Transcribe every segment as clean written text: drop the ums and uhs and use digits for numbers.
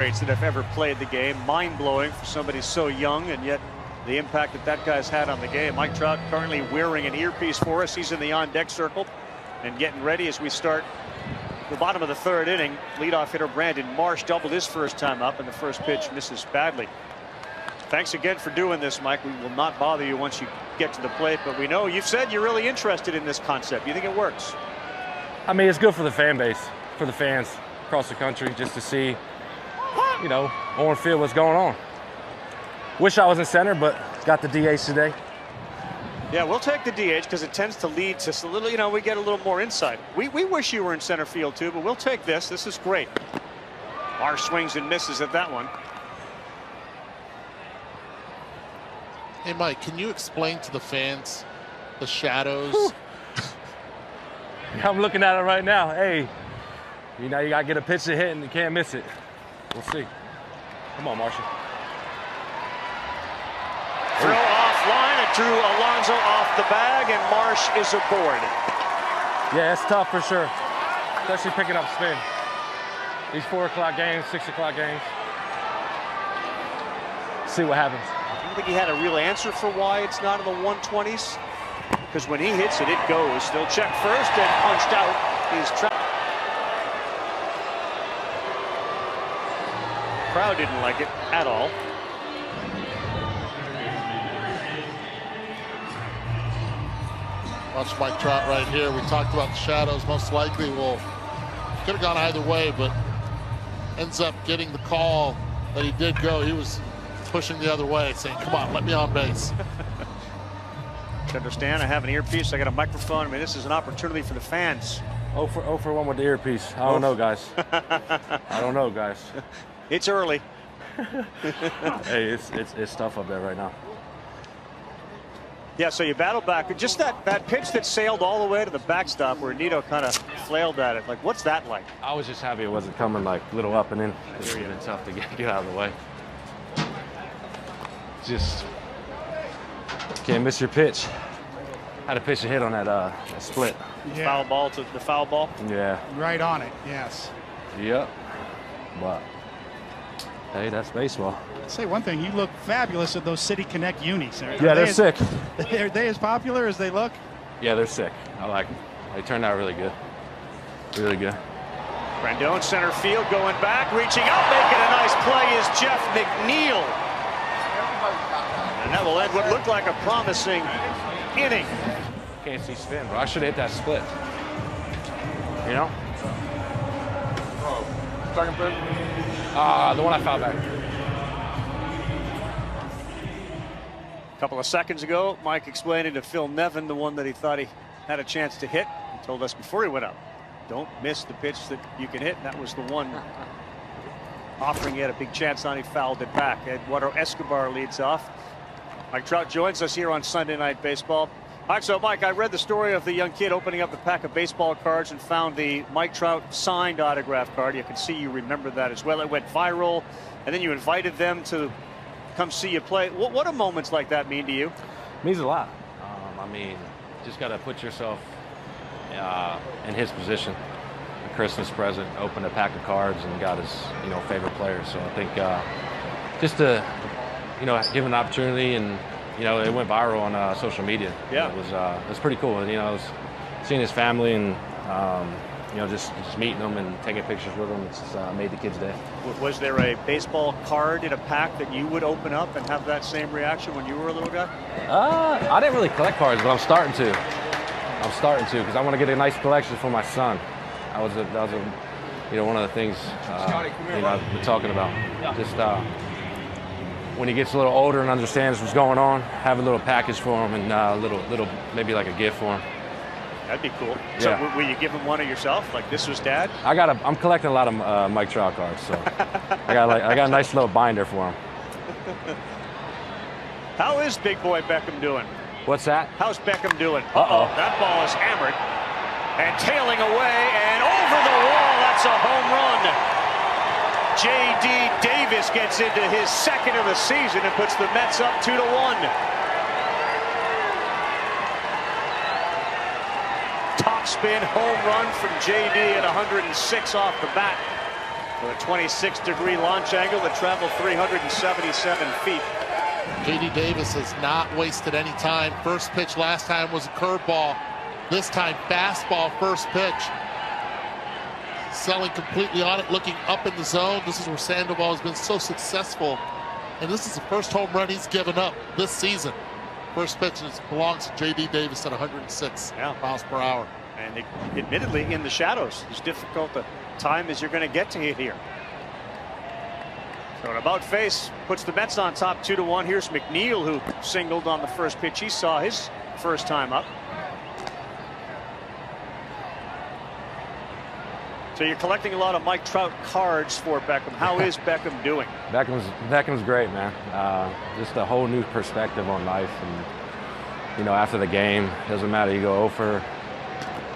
that have ever played the game. Mind-blowing for somebody so young, and yet the impact that guy's had on the game. Mike Trout currently wearing an earpiece for us. He's in the on-deck circle and getting ready as we start the bottom of the third inning. Leadoff hitter Brandon Marsh doubled his first time up, and the first pitch misses badly. Thanks again for doing this, Mike. We will not bother you once you get to the plate, but we know you've said you're really interested in this concept. You think it works? I mean, it's good for the fan base, for the fans across the country, just to see, you know, on field what's going on. Wish I was in center, but got the DH today. Yeah, we'll take the DH because it tends to lead to a little, you know, we get a little more insight. We wish you were in center field too, but we'll take this. This is great. Marsh swings and misses at that one. Hey, Mike, can you explain to the fans the shadows? I'm looking at it right now. Hey, you know, you got to get a pitch to hit and you can't miss it. We'll see. Come on, Marshall. Throw offline. It drew Alonso off the bag, and Marsh is aboard. Yeah, it's tough for sure, especially picking up spin. These 4 o'clock games, 6 o'clock games. See what happens. I don't think he had a real answer for why it's not in the 120s. Because when he hits it, it goes. They'll check first, and punched out is Trout. Crowd didn't like it at all. Watch Mike Trout right here. We talked about the shadows. Most likely could have gone either way, but ends up getting the call that he did go. He was pushing the other way, saying, come on, let me on base. To understand, I have an earpiece, I got a microphone. I mean, this is an opportunity for the fans. 0 for 1 with the earpiece. I don't know, guys. I don't know, guys. It's early. Hey, it's tough up there right now. Yeah, so you battle back. Just that pitch that sailed all the way to the backstop where Nito kind of flailed at it. Like, what's that like? I was just happy it wasn't coming like little up and in. It's been tough to get out of the way. Just can't miss your pitch. Had a pitch to hit on that split. Yeah. Foul ball to the foul ball? Yeah. Right on it, yes. Yep. But, hey, that's baseball. I'll say one thing, you look fabulous at those City Connect unis. Yeah, they're sick. Are they as popular as they look? Yeah, they're sick. I like them. They turned out really good. Really good. Rendon center field going back, reaching up, making a nice play is Jeff McNeil. And that will end what looked like a promising inning. Can't see spin, bro. I should have hit that split. You know? Second pitch? The one I fouled back. A couple of seconds ago, Mike explaining to Phil Nevin the one that he thought he had a chance to hit. He told us before he went up, don't miss the pitch that you can hit. And that was the one offering he had a big chance on. He fouled it back. Eduardo Escobar leads off. Mike Trout joins us here on Sunday Night Baseball. All right, so Mike, I read the story of the young kid opening up the pack of baseball cards and found the Mike Trout signed autograph card. You can see you remember that as well. It went viral, and then you invited them to come see you play. What do moments like that mean to you? It means a lot. I mean, just got to put yourself in his position. A Christmas present, opened a pack of cards and got his, you know, favorite players. So I think just to, you know, give an opportunity, and you know, it went viral on social media. Yeah, it was pretty cool. And you know, I was seeing his family and you know, just meeting them and taking pictures with them. It's made the kids' day. Was there a baseball card in a pack that you would open up and have that same reaction when you were a little guy? I didn't really collect cards, but I'm starting to. Because I want to get a nice collection for my son. That was you know, one of the things you know, I've been talking about. Just when he gets a little older and understands what's going on, have a little package for him and little maybe like a gift for him. That'd be cool. Yeah. So will you give him one of yourself? Like, this was Dad? I'm collecting a lot of Mike Trout cards, so I got a nice little binder for him. How is Big Boy Beckham doing? What's that? How's Beckham doing? That ball is hammered and tailing away and over the wall. That's a home run. J.D. Davis gets into his second of the season and puts the Mets up 2-1. Top spin home run from J.D. at 106 off the bat. With a 26-degree launch angle that traveled 377 feet. J.D. Davis has not wasted any time. First pitch last time was a curveball. This time, fastball first pitch. Selling completely on it, looking up in the zone. This is where Sandoval has been so successful. And this is the first home run he's given up this season. First pitch, and it belongs to J.D. Davis at 106 miles per hour. And admittedly, in the shadows, as difficult a time as you're going to get to hit here. So an about face puts the Mets on top 2-1. Here's McNeil, who singled on the first pitch. He saw his first time up. So you're collecting a lot of Mike Trout cards for Beckham. How is Beckham doing? Beckham's great, man. Just a whole new perspective on life. And, you know, after the game, doesn't matter. You go 0 for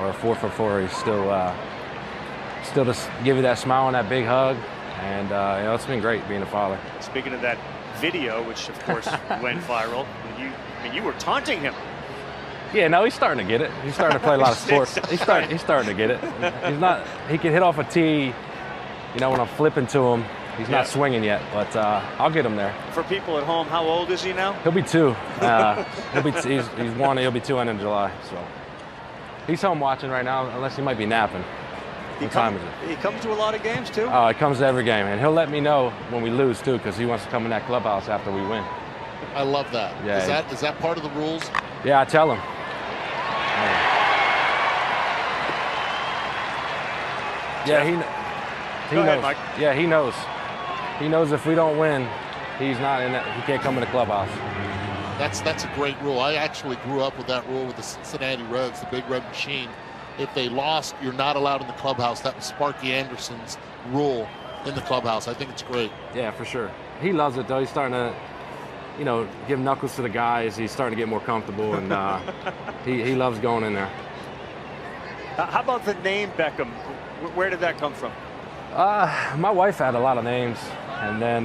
or 4 for 4. He's still just give you that smile and that big hug. And, you know, it's been great being a father. Speaking of that video, which, of course, went viral, you were taunting him. Yeah, no, he's starting to get it. He's starting to play a lot of sports. He's starting to get it. He can hit off a tee, you know, when I'm flipping to him. He's not swinging yet, but I'll get him there. For people at home, how old is he now? He'll be 2. He's 1. He'll be 2 in July. So he's home watching right now, unless he might be napping. What time is it? He comes to a lot of games too. Oh, he comes to every game, and he'll let me know when we lose too, because he wants to come in that clubhouse after we win. I love that. Yeah, is that part of the rules? Yeah, I tell him. Yeah, he Go knows. ahead, Mike. Yeah, he knows. He knows if we don't win, he's not in that. He can't come in the clubhouse. That's a great rule. I actually grew up with that rule with the Cincinnati Reds, the Big Red Machine. If they lost, you're not allowed in the clubhouse. That was Sparky Anderson's rule in the clubhouse. I think it's great. Yeah, for sure. He loves it though. He's starting to, you know, give knuckles to the guys. He's starting to get more comfortable, and he loves going in there. How about the name Beckham? Where did that come from? My wife had a lot of names, and then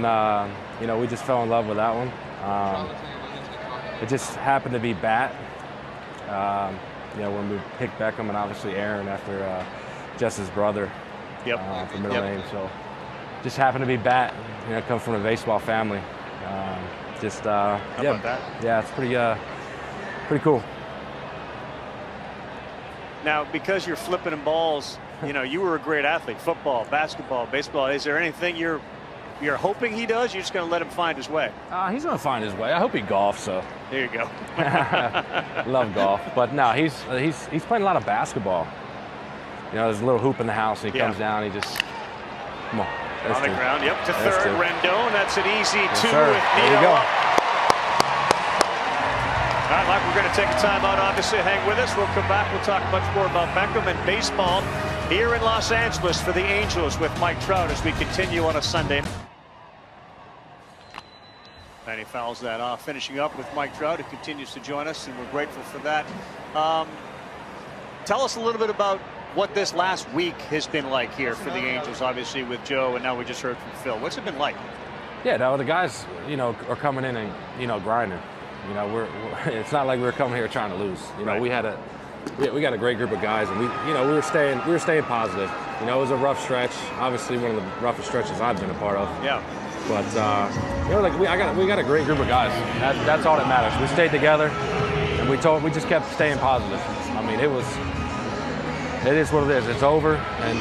you know, we just fell in love with that one. It just happened to be Bat. You know, when we picked Beckham, and obviously Aaron after Jess's brother. Yep. For middle name, so just happened to be Bat. You know, comes from a baseball family. How about that? Yeah, it's pretty cool. Now, because you're flipping in balls, you know, you were a great athlete, football, basketball, baseball. Is there anything you're hoping he does? You're just going to let him find his way? He's going to find his way. I hope he golfs. So there you go. Love golf, but no, he's playing a lot of basketball. You know, there's a little hoop in the house, and he comes down. He just come on. On the ground, yep, to third. Rendon, that's an easy 2 with There you Nito go. up. All right, Mike, we're going to take a timeout, obviously. Hang with us. We'll come back. We'll talk much more about Beckham and baseball here in Los Angeles for the Angels with Mike Trout as we continue on a Sunday. And he fouls that off. Finishing up with Mike Trout, who continues to join us, and we're grateful for that. Tell us a little bit about what this last week has been like here for the Angels, obviously with Joe, and now we just heard from Phil. What's it been like? Yeah, no, the guys, you know, are coming in and, you know, grinding. You know, it's not like we're coming here trying to lose. You know, we got a great group of guys, and we were staying positive. You know, it was a rough stretch. Obviously, one of the roughest stretches I've been a part of. Yeah. But you know, like we got a great group of guys. That's all that matters. We stayed together, and we just kept staying positive. I mean, it is what it is. It's over, and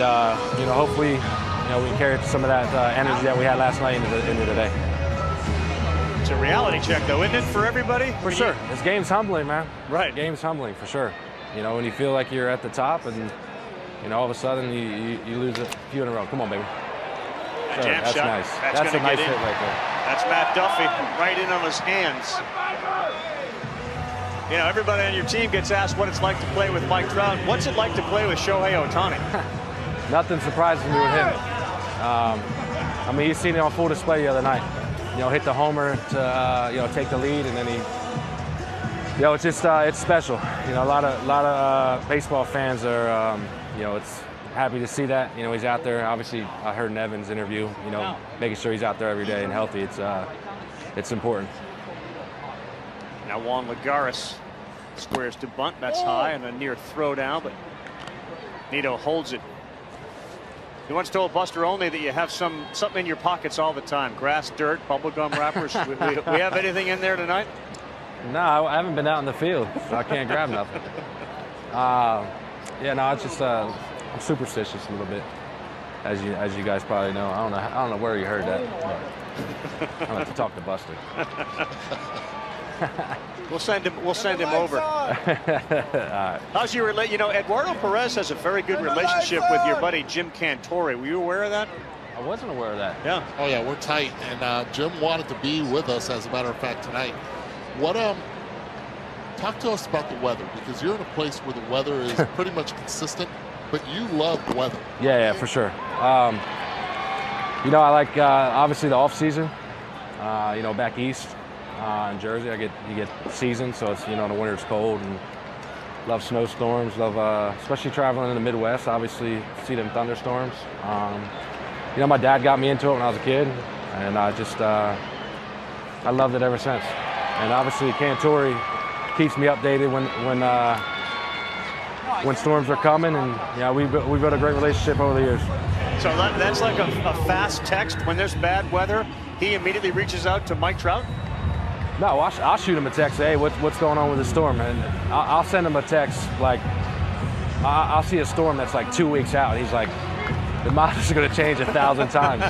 you know, hopefully, you know, we can carry some of that energy that we had last night into today. It's a reality check, though, isn't it, for everybody? For sure. This game's humbling, man. Right. Game's humbling, for sure. You know, when you feel like you're at the top, and you know, all of a sudden you lose a few in a row. Come on, baby. Sure, Jam that's shot. nice. That's a nice in. hit right there. That's Matt Duffy right in on his hands. You know, everybody on your team gets asked what it's like to play with Mike Trout. What's it like to play with Shohei Ohtani? Nothing surprises me with him. I mean, you've seen it on full display the other night. You know, hit the homer to you know, take the lead, and then he, you know, it's just it's special. You know, a lot of baseball fans are you know, it's happy to see that. You know, he's out there. Obviously, I heard in Evan's interview, you know, making sure he's out there every day and healthy. It's important. Now Juan Lagares squares to bunt. That's high and a near throw down, but Nito holds it. He once told Buster Olney that you have something in your pockets all the time. Grass, dirt, bubblegum wrappers. we have anything in there tonight? No, I haven't been out in the field, so I can't grab nothing. Yeah, no, it's just I'm superstitious a little bit, as you guys probably know. I don't know where you heard that. But I'll have to talk to Buster. We'll send him over. All right. How's your You know, Eduardo Perez has a very good relationship with your buddy Jim Cantore. Were you aware of that? I wasn't aware of that. Yeah. Oh yeah, we're tight, and Jim wanted to be with us, as a matter of fact, tonight. What talk to us about the weather, because you're in a place where the weather is pretty much consistent, but you love weather. Yeah, for sure. You know, I like obviously the off season. You know, back east in Jersey, you get season, so it's, you know, the winter it's cold, and love snowstorms. Love especially traveling in the Midwest. Obviously, see them thunderstorms. You know, my dad got me into it when I was a kid, and I just I loved it ever since. And obviously, Cantore keeps me updated when storms are coming, and yeah, we've built a great relationship over the years. So that's like a fast text. When there's bad weather, he immediately reaches out to Mike Trout? No, I'll shoot him a text. Hey, what's going on with the storm? And I'll send him a text like, I'll see a storm that's like 2 weeks out. He's like, the model's going to change 1,000 times.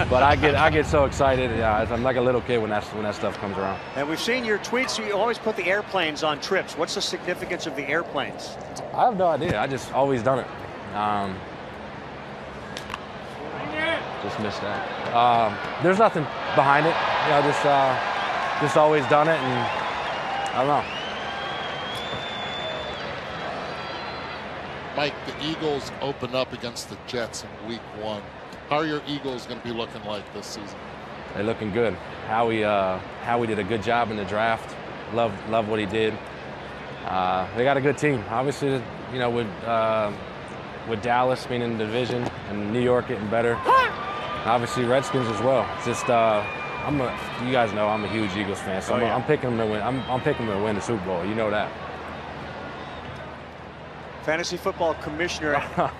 But I get so excited. Yeah, I'm like a little kid when that stuff comes around. And we've seen your tweets. You always put the airplanes on trips. What's the significance of the airplanes? I have no idea. I just always done it. Just missed that. There's nothing behind it. You know, just always done it, and I don't know. Mike, the Eagles open up against the Jets in Week 1. How are your Eagles going to be looking like this season? They're looking good. Howie did a good job in the draft. Love what he did. They got a good team. Obviously, you know, with Dallas being in the division and New York getting better. Obviously, Redskins as well. It's just you guys know I'm a huge Eagles fan, so I'm picking them to win. I'm picking them to win the Super Bowl. You know that. Fantasy football commissioner. No.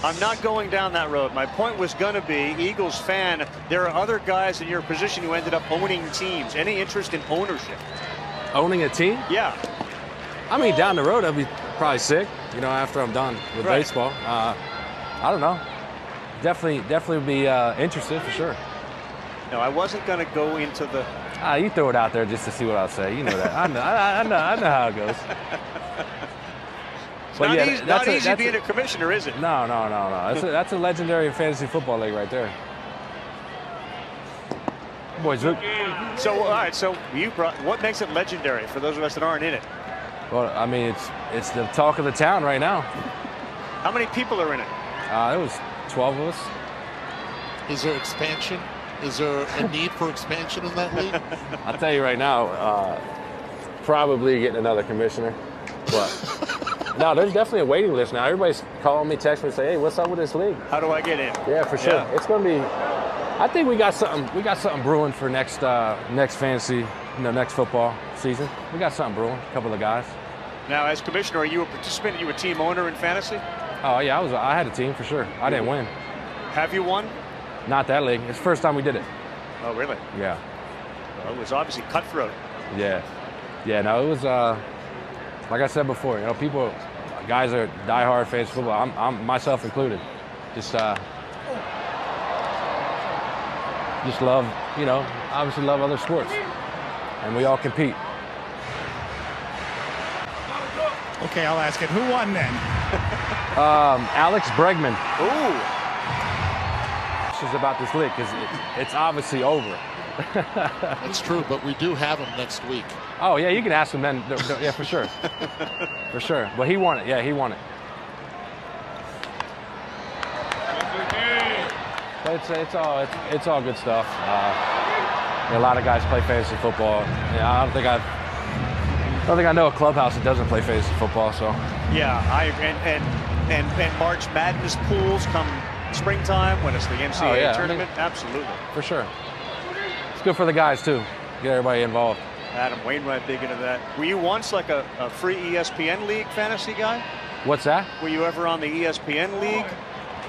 I'm not going down that road. My point was going to be, Eagles fan, there are other guys in your position who ended up owning teams. Any interest in ownership? Owning a team? Yeah. I mean, down the road, I'd be probably sick, you know, after I'm done with baseball. I don't know. Definitely would be interested for sure. No, I wasn't going to go into the... You throw it out there just to see what I'll say. You know that. I know how it goes. It's not easy being a commissioner, is it? No. That's a legendary fantasy football league right there. Boys, Luke. So, all right. So what makes it legendary for those of us that aren't in it? Well, I mean, it's the talk of the town right now. How many people are in it? It was 12 of us. Is there expansion? Is there a need for expansion in that league? I'll tell you right now, probably getting another commissioner. But no, there's definitely a waiting list now. Everybody's calling me, texting me, say, "Hey, what's up with this league? How do I get in?" Yeah, for sure. Yeah. It's going to be. I think we got something brewing for next fantasy, next football season. We got something brewing. A couple of guys. Now, as commissioner, are you a participant? Are you a team owner in fantasy? Oh yeah, I had a team for sure. I didn't win. Have you won? Not that league. It's the first time we did it. Oh, really? Yeah. Well, it was obviously cutthroat. Yeah. No, it was like I said before. You know, guys are diehard fans of football. I'm myself included. Just love, you know, obviously love other sports, and we all compete. Okay, I'll ask it. Who won then? Alex Bregman. Ooh. Is about this league because it's obviously over. That's true, but we do have him next week. Oh yeah, you can ask him then. Yeah, for sure. For sure. But he won it. Yeah, he won it. But it's all good stuff. A lot of guys play fantasy football. Yeah, I don't think I know a clubhouse that doesn't play fantasy football. So. Yeah, and March Madness pools come springtime when it's the NCAA tournament. I mean, absolutely. For sure. It's good for the guys too. Get everybody involved. Adam Wainwright big into that. Were you once like a free ESPN league fantasy guy? What's that? Were you ever on the ESPN league?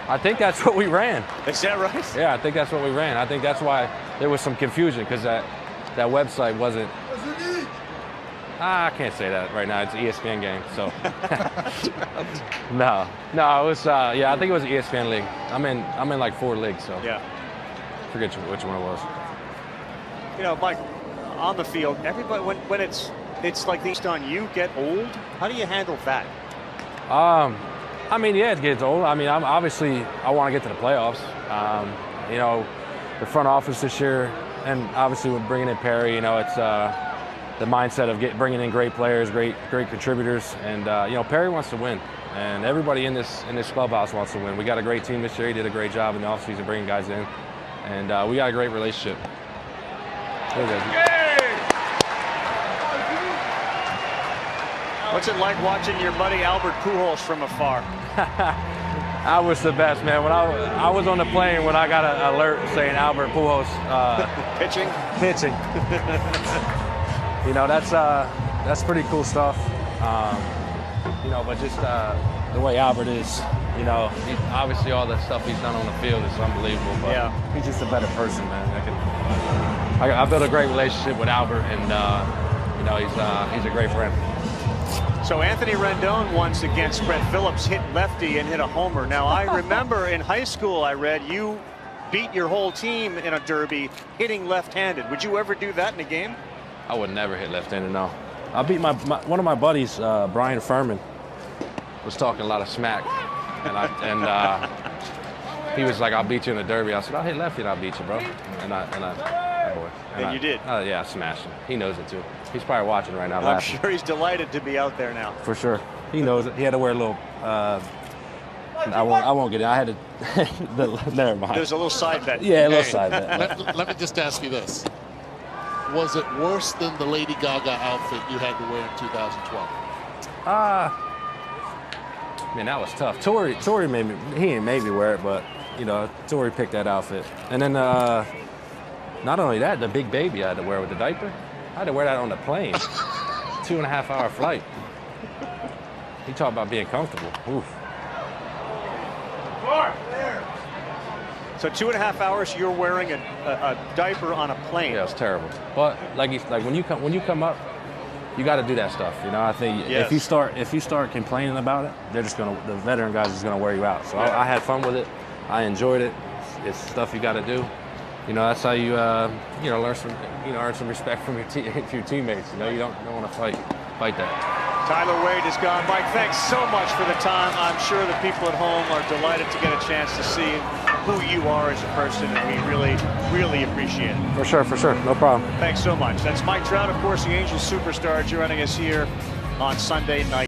I think that's what we ran. Is that right? Yeah, I think that's what we ran. I think that's why there was some confusion, because that website wasn't. I can't say that right now. It's an ESPN game, so. No, it was. Yeah, I think it was an ESPN league. I'm in like 4 leagues, so. Yeah. Forget which one it was. You know, Mike, on the field, everybody when it's like these on you get old. How do you handle that? I mean, yeah, it gets old. I mean, I want to get to the playoffs. You know, the front office this year, and obviously with bringing in Perry, you know, it's the mindset of bringing in great players, great contributors, and you know, Perry wants to win, and everybody in this clubhouse wants to win. We got a great team this year. He did a great job in the offseason bringing guys in, and we got a great relationship. What's it like watching your buddy Albert Pujols from afar? I was the best, man. When I was on the plane when I got an alert saying Albert Pujols Pitching. You know, that's pretty cool stuff. You know, but just the way Albert is, you know, obviously all the stuff he's done on the field is unbelievable. But yeah, he's just a better person, man. I built a great relationship with Albert, and you know, he's a great friend. So Anthony Rendon once against Brett Phillips hit lefty and hit a homer. Now I remember in high school I read you beat your whole team in a derby hitting left-handed. Would you ever do that in a game? I would never hit left-handed, no. I beat one of my buddies, Brian Furman, was talking a lot of smack, and he was like, "I'll beat you in a derby." I said, "I'll hit lefty and I'll beat you, bro." And you did. Yeah, I smashed him. He knows it too. He's probably watching right now. I'm laughing. sure he's delighted to be out there now. For sure, he knows it. He had to wear a little. I won't get it. I had to. Never mind. There's a little side bet. Yeah, a little side bet. Let me just ask you this. Was it worse than the Lady Gaga outfit you had to wear in 2012? Man, that was tough. Tory he ain't made me wear it, but you know, Tory picked that outfit. And then not only that, the big baby I had to wear with the diaper. I had to wear that on the plane. 2.5 hour flight. He talked about being comfortable. Oof. So 2.5 hours you're wearing a diaper on a plane. Yeah, it's terrible. But like when you come up, you got to do that stuff. You know, I think yes. if you start complaining about it, the veteran guys is gonna wear you out. So I had fun with it. I enjoyed it. It's stuff you got to do. You know, that's how you you know, earn some respect from your teammates. You know, you don't want to fight that. Tyler Wade is gone. Mike, thanks so much for the time. I'm sure the people at home are delighted to get a chance to see who you are as a person, and we really, really appreciate it. For sure. No problem. Thanks so much. That's Mike Trout, of course, the Angels superstar, joining us here on Sunday night.